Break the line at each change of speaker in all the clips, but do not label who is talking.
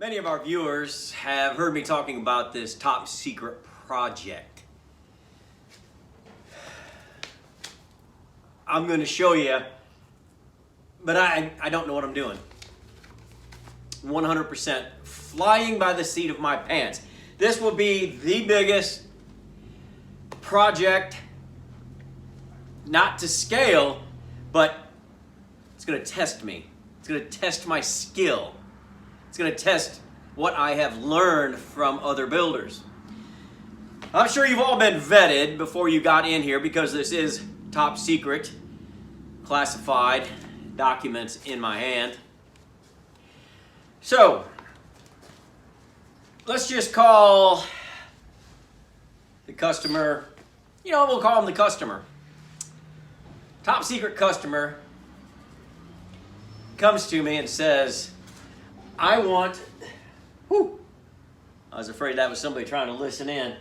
Many of our viewers have heard me talking about this top secret project. I'm going to show you, but I don't know what I'm doing. 100% flying by the seat of my pants. This will be the biggest project, not to scale, but it's going to test me. It's going to test my skill. It's going to test what I have learned from other builders. I'm sure you've all been vetted before you got in here because this is top secret, classified documents in my hand. So, let's just call the customer, we'll call him the customer. Top secret customer comes to me and says, I want, I was afraid that was somebody trying to listen in.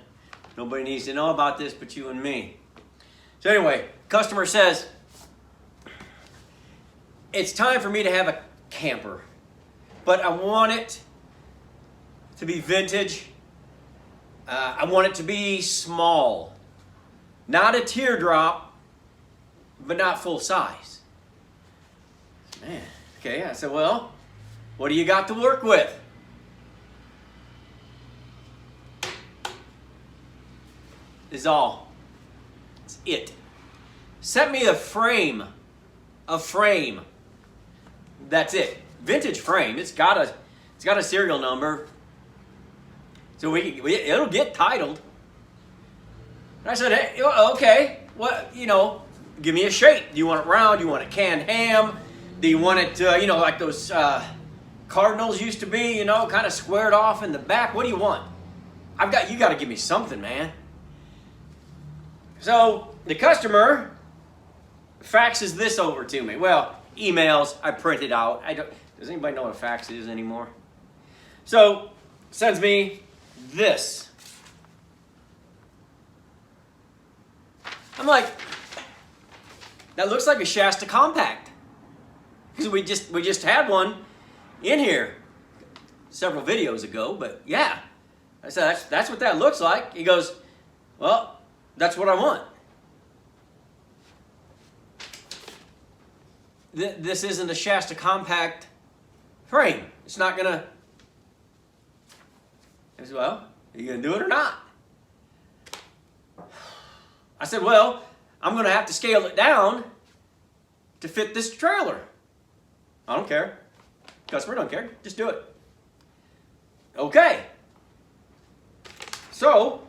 Nobody needs to know about this but you and me. So anyway, customer says, it's time for me to have a camper, but I want it to be vintage. I want it to be small, not a teardrop, but not full size. Man, okay, I said, well, what do you got to work with? Is all. It's it. Sent me a frame. A frame. That's it. Vintage frame. It's got a serial number. So it'll get titled. And I said, hey, okay, what, give me a shape. Do you want it round? Do you want it canned ham? Do you want it, like those Cardinals used to be, kind of squared off in the back? What do you want? You got to give me something, man. So the customer faxes this over to me. Well, emails, I print it out. Does anybody know what a fax is anymore? So sends me this. I'm like, that looks like a Shasta Compact. Because we just had one in here several videos ago, but yeah. I said, that's what that looks like. He goes, well, that's what I want. This isn't a Shasta Compact frame. It's not gonna. I said, well, are you gonna do it or not? I said, well, I'm gonna have to scale it down to fit this trailer. I don't care. Customer don't care. Just do it. Okay. So,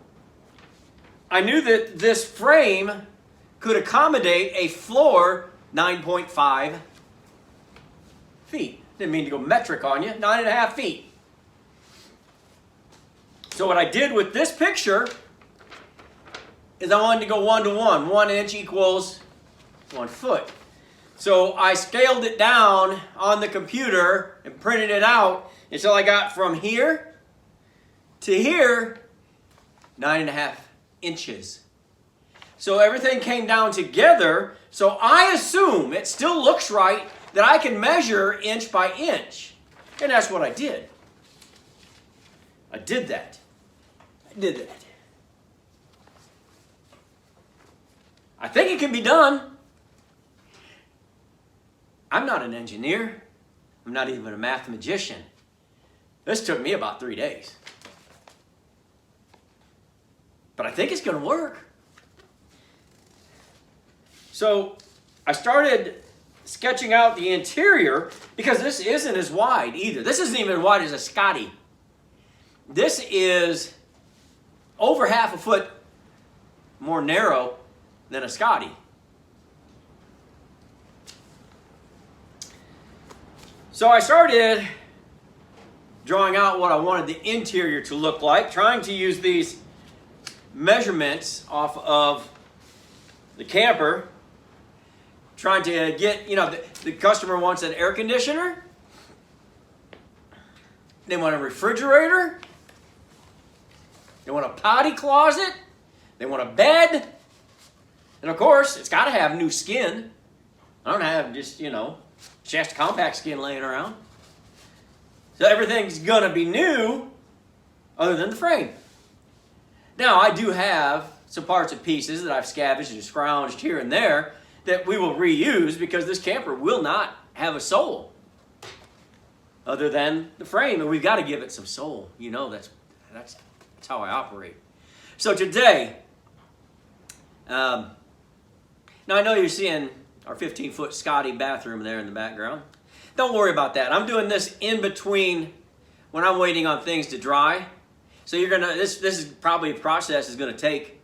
I knew that this frame could accommodate a floor 9.5 feet. Didn't mean to go metric on you. 9.5 feet. So what I did with this picture is I wanted to go 1-to-1. 1 inch equals 1 foot. So I scaled it down on the computer and printed it out until I got from here to here 9.5 inches. So everything came down together. So I assume it still looks right that I can measure inch by inch. And that's what I did. I did that. I think it can be done. I'm not an engineer. I'm not even a mathematician. This took me about 3 days. But I think it's going to work. So I started sketching out the interior because this isn't as wide either. This isn't even as wide as a Scotty. This is over half a foot more narrow than a Scotty. So I started drawing out what I wanted the interior to look like, trying to use these measurements off of the camper, trying to get, the customer wants an air conditioner, they want a refrigerator, they want a potty closet, they want a bed, and of course, it's got to have new skin. I don't have just, Shasta Compact skin laying around. So everything's gonna be new other than the frame. Now, I do have some parts and pieces that I've scavenged and scrounged here and there that we will reuse because this camper will not have a soul other than the frame, and we've got to give it some soul. You know, that's how I operate. So today, now I know you're seeing our 15-foot Scotty bathroom there in the background. Don't worry about that. I'm doing this in between when I'm waiting on things to dry. So you're gonna this is probably a process is gonna take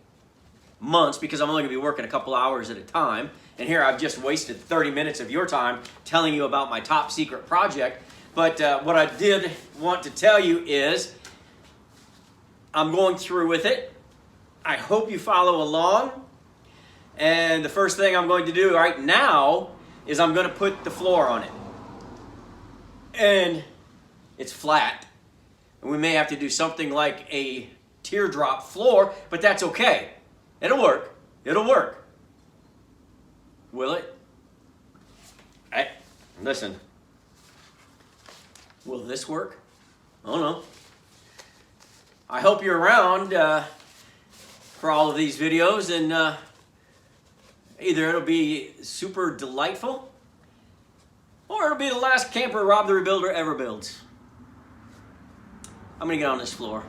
months because I'm only gonna be working a couple hours at a time. And here I've just wasted 30 minutes of your time telling you about my top secret project. But what I did want to tell you is I'm going through with it. I hope you follow along. And the first thing I'm going to do right now is I'm going to put the floor on it. And it's flat. And we may have to do something like a teardrop floor, but that's okay. It'll work. It'll work. Will it? Hey, listen. Will this work? I don't know. I hope you're around for all of these videos, and either it'll be super delightful or it'll be the last camper Rob the Rebuilder ever builds. I'm going to get on this floor.